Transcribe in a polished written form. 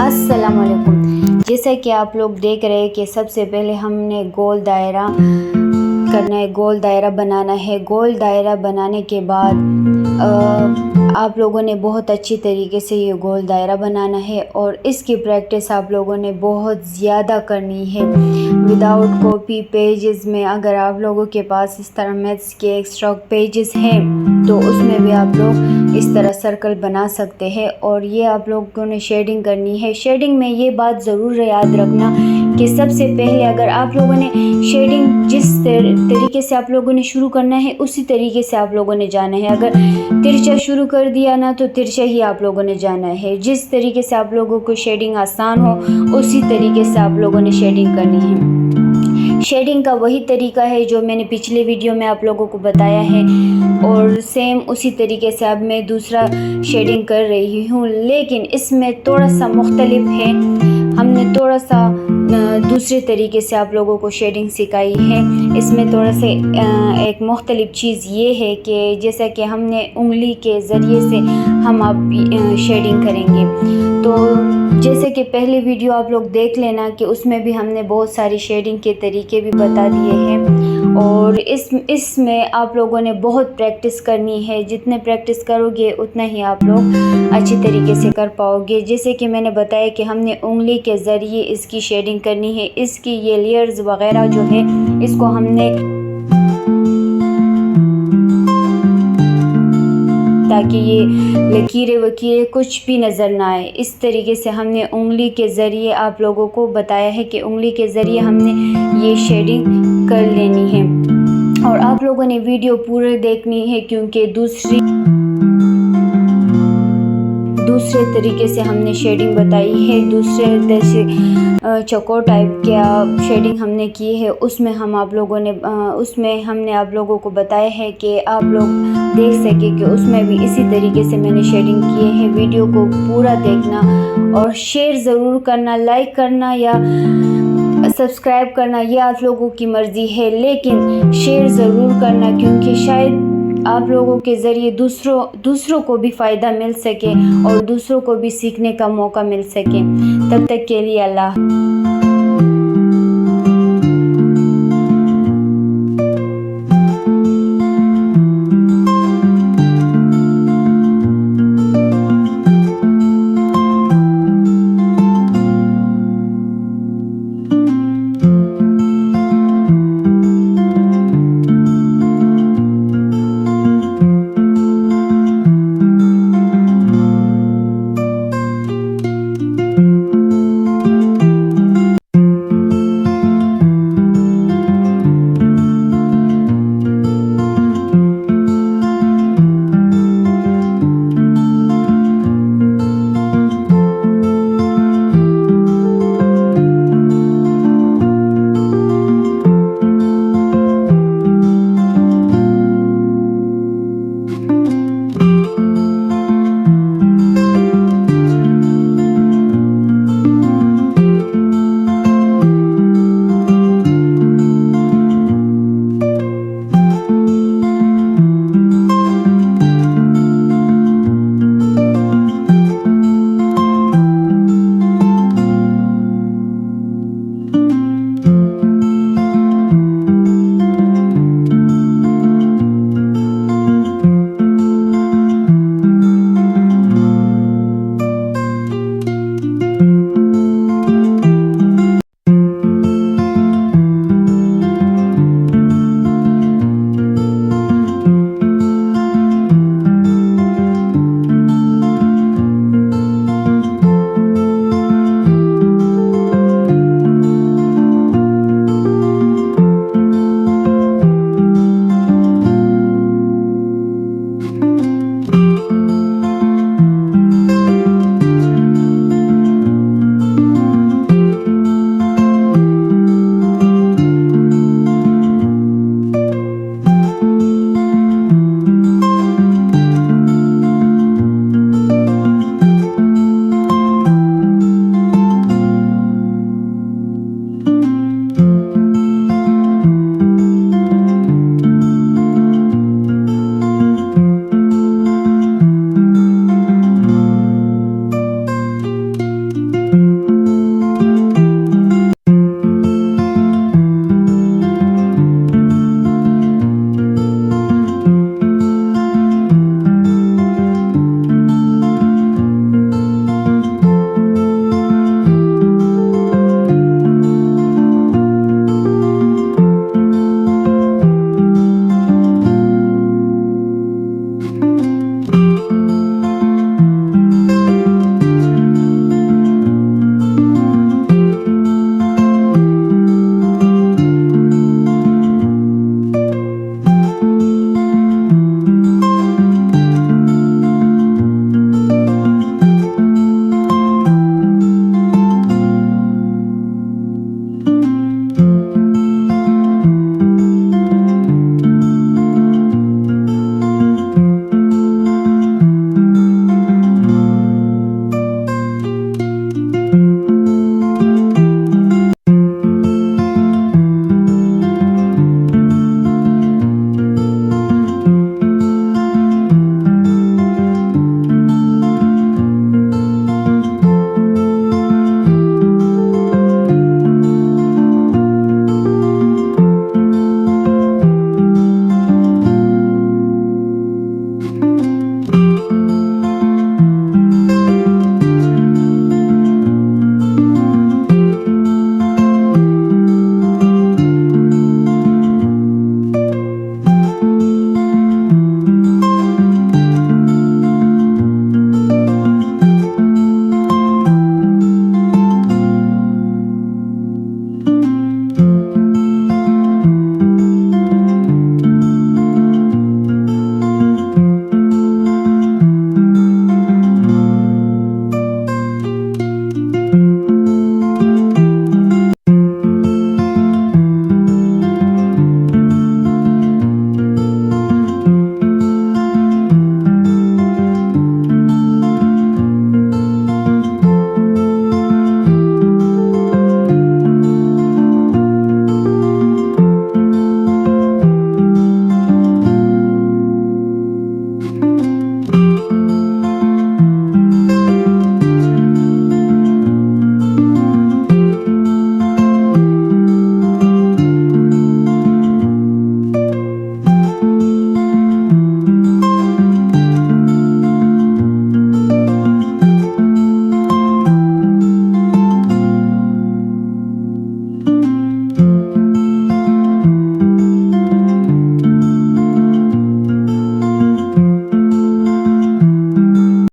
अस्सलाम वालेकुम। जैसा कि आप लोग देख रहे हैं कि सबसे पहले हमने गोल दायरा करना है, गोल दायरा बनाना है। गोल दायरा बनाने के बाद आप लोगों ने बहुत अच्छी तरीके से ये गोल दायरा बनाना है और इसकी प्रैक्टिस आप लोगों ने बहुत ज़्यादा करनी है विदाउट कॉपी पेजेस में। अगर आप लोगों के पास इस तरह मैथ्स के एक्स्ट्रा पेजेस हैं तो उसमें भी आप लोग इस तरह सर्कल बना सकते हैं। और ये आप लोगों ने शेडिंग करनी है। शेडिंग में ये बात ज़रूर याद रखना कि सबसे पहले अगर आप लोगों ने शेडिंग जिस तरीके से आप लोगों ने शुरू करना है उसी तरीके से आप लोगों ने जाना है। अगर तिरछा शुरू कर दिया ना तो तिरछा ही आप लोगों ने जाना है। जिस तरीके से आप लोगों को शेडिंग आसान हो उसी तरीके से आप लोगों ने शेडिंग करनी है। शेडिंग का वही तरीका है जो मैंने पिछले वीडियो में आप लोगों को बताया है और सेम उसी तरीके से अब मैं दूसरा शेडिंग कर रही हूँ, लेकिन इसमें थोड़ा सा मुख्तलिफ है। हमने थोड़ा सा दूसरे तरीके से आप लोगों को शेडिंग सिखाई है। इसमें थोड़ा से एक मुख्तलिफ चीज़ ये है कि जैसा कि हमने उंगली के ज़रिए से हम आप शेडिंग करेंगे। तो जैसे कि पहले वीडियो आप लोग देख लेना कि उसमें भी हमने बहुत सारी शेडिंग के तरीके भी बता दिए हैं और इसमें आप लोगों ने बहुत प्रैक्टिस करनी है। जितने प्रैक्टिस करोगे उतना ही आप लोग अच्छी तरीके से कर पाओगे। जैसे कि मैंने बताया कि हमने उंगली के ज़रिए इसकी शेडिंग करनी है। इसकी ये लेयर्स वगैरह जो है इसको हमने ताकि ये लकीरें वकीरें कुछ भी नज़र ना आए, इस तरीके से हमने उंगली के ज़रिए आप लोगों को बताया है कि उंगली के ज़रिए हमने ये शेडिंग कर लेनी है। और आप लोगों ने वीडियो पूरे देखनी है क्योंकि दूसरे तरीके से हमने शेडिंग बताई है। दूसरे जैसे चौकोर टाइप का शेडिंग हमने की है उसमें हमने आप लोगों को बताया है कि आप लोग देख सके कि उसमें भी इसी तरीके से मैंने शेडिंग किए हैं। वीडियो को पूरा देखना और शेयर ज़रूर करना, लाइक करना या सब्सक्राइब करना ये आप लोगों की मर्ज़ी है, लेकिन शेयर ज़रूर करना क्योंकि शायद आप लोगों के ज़रिए दूसरों को भी फ़ायदा मिल सके और दूसरों को भी सीखने का मौका मिल सके। तब तक के लिए अल्लाह।